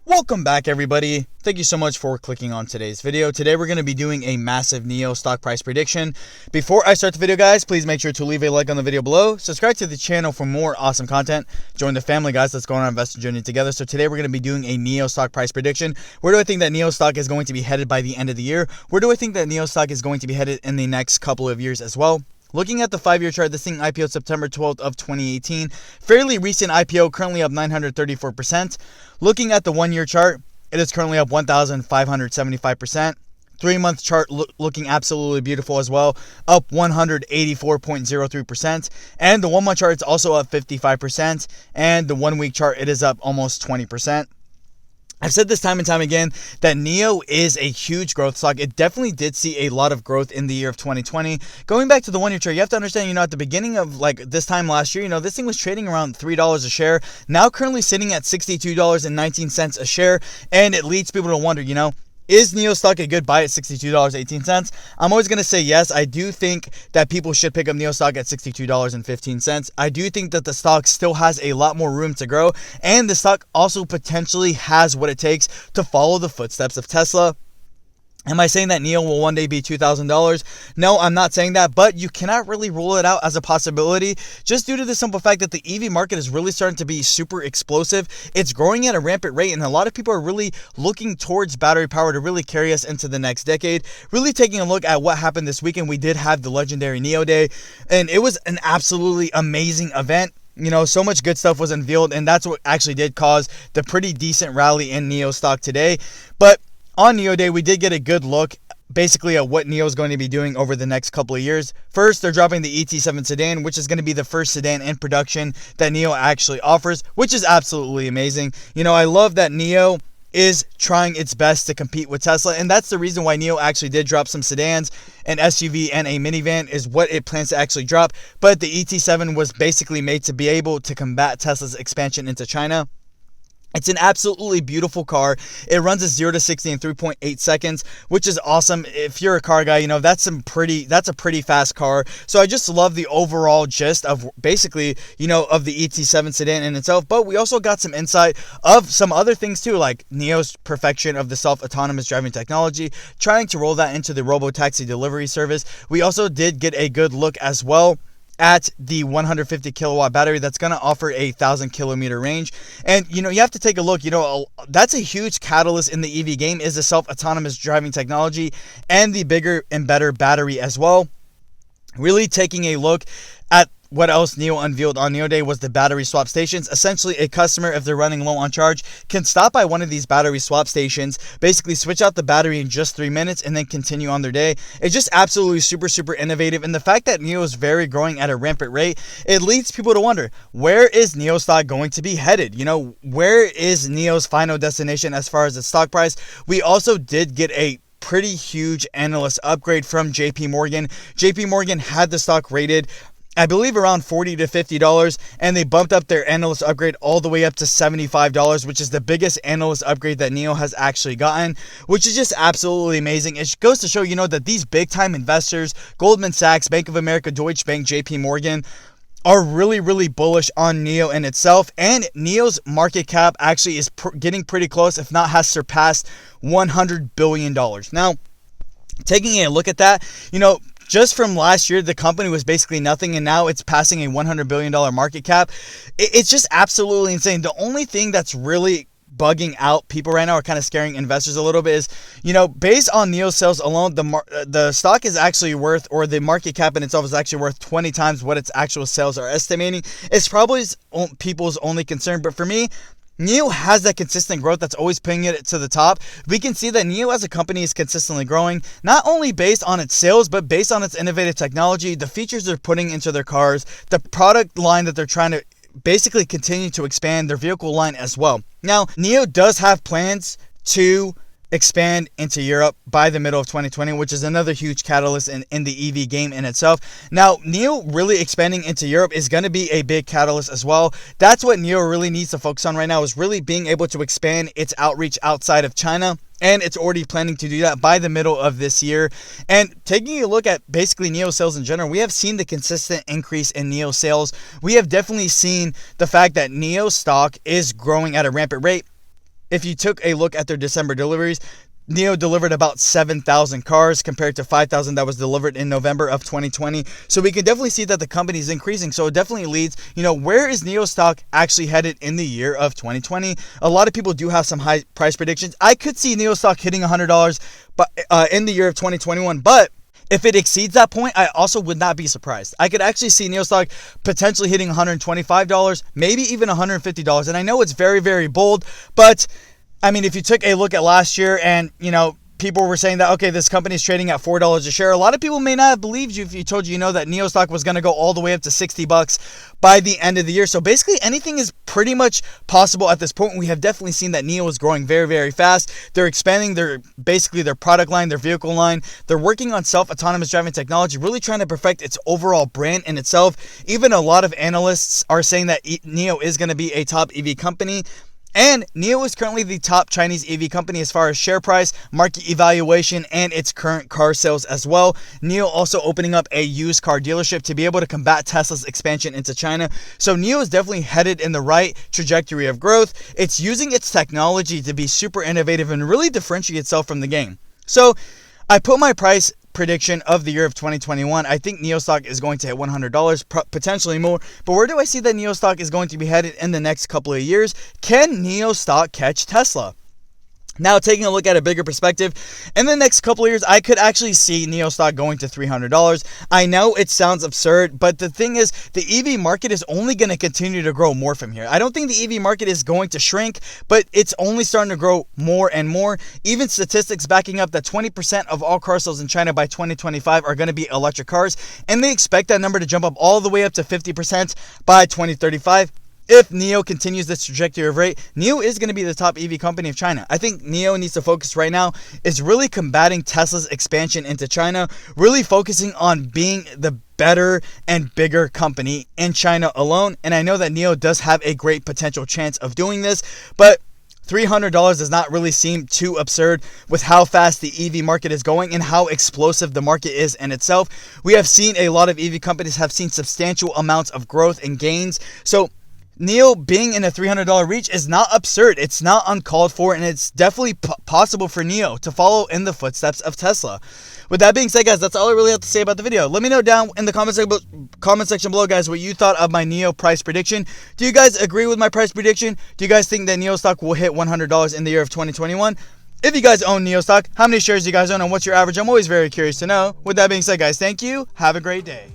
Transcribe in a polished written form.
Welcome back, everybody. Thank you so much for clicking on today's video. Today we're going to be doing a massive NIO stock price prediction. Before I start the video, guys, please make sure to leave a like on the video below. Subscribe to the channel for more awesome content. Join the family, guys. Let's go on our investor journey together. So today we're going to be doing a NIO stock price prediction. Where do I think that NIO stock is going to be headed by the end of the year? Where do I think that NIO stock is going to be headed in the next couple of years as well? Looking at the 5-year chart, this thing IPO'd September 12th of 2018. Fairly recent IPO, currently up 934%. Looking at the 1-year chart, it is currently up 1,575%. 3-month chart looking absolutely beautiful as well, up 184.03%. And the 1-month chart is also up 55%. And the 1-week chart, it is up almost 20%. I've said this time and time again that NIO is a huge growth stock. It definitely did see a lot of growth in the year of 2020. Going back to the 1-year chart, you have to understand, at the beginning of this time last year, this thing was trading around $3 a share. Now currently sitting at $62.19 a share. And it leads people to wonder, is NIO stock a good buy at $62.18? I'm always going to say yes. I do think that people should pick up NIO stock at $62.15. I do think that the stock still has a lot more room to grow, and the stock also potentially has what it takes to follow the footsteps of Tesla. Am I saying that NIO will one day be $2,000? No, I'm not saying that, but you cannot really rule it out as a possibility just due to the simple fact that the EV market is really starting to be super explosive. It's growing at a rampant rate, and a lot of people are really looking towards battery power to really carry us into the next decade. Really taking a look at what happened this weekend, we did have the legendary NIO Day, and it was an absolutely amazing event. So much good stuff was unveiled, and that's what actually did cause the pretty decent rally in NIO stock today. But on NIO Day, we did get a good look basically at what NIO is going to be doing over the next couple of years. First, they're dropping the ET7 sedan, which is going to be the first sedan in production that NIO actually offers, which is absolutely amazing. I love that NIO is trying its best to compete with Tesla, and that's the reason why NIO actually did drop some sedans, an SUV, and a minivan is what it plans to actually drop. But the ET7 was basically made to be able to combat Tesla's expansion into China. It's an absolutely beautiful car. It runs a 0 to 60 in 3.8 seconds, which is awesome. If you're a car guy, that's a pretty fast car. So I just love the overall gist of basically, of the ET7 sedan in itself. But we also got some insight of some other things too, like NIO's perfection of the self-autonomous driving technology, trying to roll that into the robo-taxi delivery service. We also did get a good look as well at the 150 kilowatt battery that's going to offer a 1,000 kilometer range. And you have to take a look, that's a huge catalyst in the EV game, is the self-autonomous driving technology and the bigger and better battery as well. Really taking a look at what else NIO unveiled on NIO Day was the battery swap stations. Essentially, a customer, if they're running low on charge, can stop by one of these battery swap stations, basically switch out the battery in just 3 minutes, and then continue on their day. It's just absolutely super innovative. And the fact that NIO is growing at a rampant rate, it leads people to wonder, where is NIO stock going to be headed? Where is NIO's final destination as far as its stock price? We also did get a pretty huge analyst upgrade from JP Morgan. JP Morgan had the stock rated, I believe, around $40 to $50, and they bumped up their analyst upgrade all the way up to $75, which is the biggest analyst upgrade that NIO has actually gotten, which is just absolutely amazing. It goes to show, that these big-time investors, Goldman Sachs, Bank of America, Deutsche Bank, JP Morgan, are really bullish on NIO in itself, and NIO's market cap actually is getting pretty close, if not has surpassed $100 billion. Now, taking a look at that, just from last year, the company was basically nothing, and now it's passing a $100 billion market cap. It's just absolutely insane. The only thing that's really bugging out people right now, or kind of scaring investors a little bit, is, based on NIO sales alone, the stock is actually worth, or the market cap in itself is actually worth 20 times what its actual sales are estimating. It's probably people's only concern, but for me, NIO has that consistent growth that's always putting it to the top. We can see that NIO as a company is consistently growing, not only based on its sales, but based on its innovative technology, the features they're putting into their cars, the product line that they're trying to basically continue to expand, their vehicle line as well. Now, NIO does have plans to expand into Europe by the middle of 2020, which is another huge catalyst in the EV game in itself. Now, NIO really expanding into Europe is going to be a big catalyst as well. That's what NIO really needs to focus on right now, is really being able to expand its outreach outside of China. And it's already planning to do that by the middle of this year. And taking a look at basically NIO sales in general, we have seen the consistent increase in NIO sales. We have definitely seen the fact that NIO stock is growing at a rampant rate. if you took a look at their December deliveries, NIO delivered about 7,000 cars compared to 5,000 that was delivered in November of 2020. So we can definitely see that the company is increasing. So it definitely leads, where is NIO stock actually headed in the year of 2020? A lot of people do have some high price predictions. I could see NIO stock hitting $100 in the year of 2021, but if it exceeds that point, I also would not be surprised. I could actually see NIO stock potentially hitting $125, maybe even $150. And I know it's very, very bold, but I mean, if you took a look at last year and, people were saying that, okay, this company is trading at $4 a share. A lot of people may not have believed you if you told you, that NIO stock was going to go all the way up to $60 by the end of the year. So basically anything is pretty much possible at this point. We have definitely seen that NIO is growing very, very fast. They're expanding their product line, their vehicle line. They're working on self-autonomous driving technology, really trying to perfect its overall brand in itself. Even a lot of analysts are saying that NIO is going to be a top EV company. And NIO is currently the top Chinese EV company as far as share price, market evaluation, and its current car sales as well. NIO also opening up a used car dealership to be able to combat Tesla's expansion into China. So NIO is definitely headed in the right trajectory of growth. It's using its technology to be super innovative and really differentiate itself from the game. So I put my price prediction of the year of 2021. I think NIO stock is going to hit $100, potentially more. But where do I see that NIO stock is going to be headed in the next couple of years? Can NIO stock catch Tesla? Now, taking a look at a bigger perspective, in the next couple of years, I could actually see NIO stock going to $300. I know it sounds absurd, but the thing is, the EV market is only going to continue to grow more from here. I don't think the EV market is going to shrink, but it's only starting to grow more and more. Even statistics backing up that 20% of all car sales in China by 2025 are going to be electric cars, and they expect that number to jump up all the way up to 50% by 2035. If NIO continues this trajectory of rate, NIO is going to be the top EV company of China. I think NIO needs to focus right now is really combating Tesla's expansion into China, really focusing on being the better and bigger company in China alone. And I know that NIO does have a great potential chance of doing this, but $300 does not really seem too absurd with how fast the EV market is going and how explosive the market is in itself. We have seen a lot of EV companies have seen substantial amounts of growth and gains. So NIO being in a $300 reach is not absurd. It's not uncalled for, and it's definitely possible for NIO to follow in the footsteps of Tesla. With that being said, guys, that's all I really have to say about the video. Let me know down in the comment section below, guys, what you thought of my NIO price prediction. Do you guys agree with my price prediction? Do you guys think that NIO stock will hit $100 in the year of 2021? If you guys own NIO stock, how many shares do you guys own and what's your average? I'm always very curious to know. With that being said, guys, thank you. Have a great day.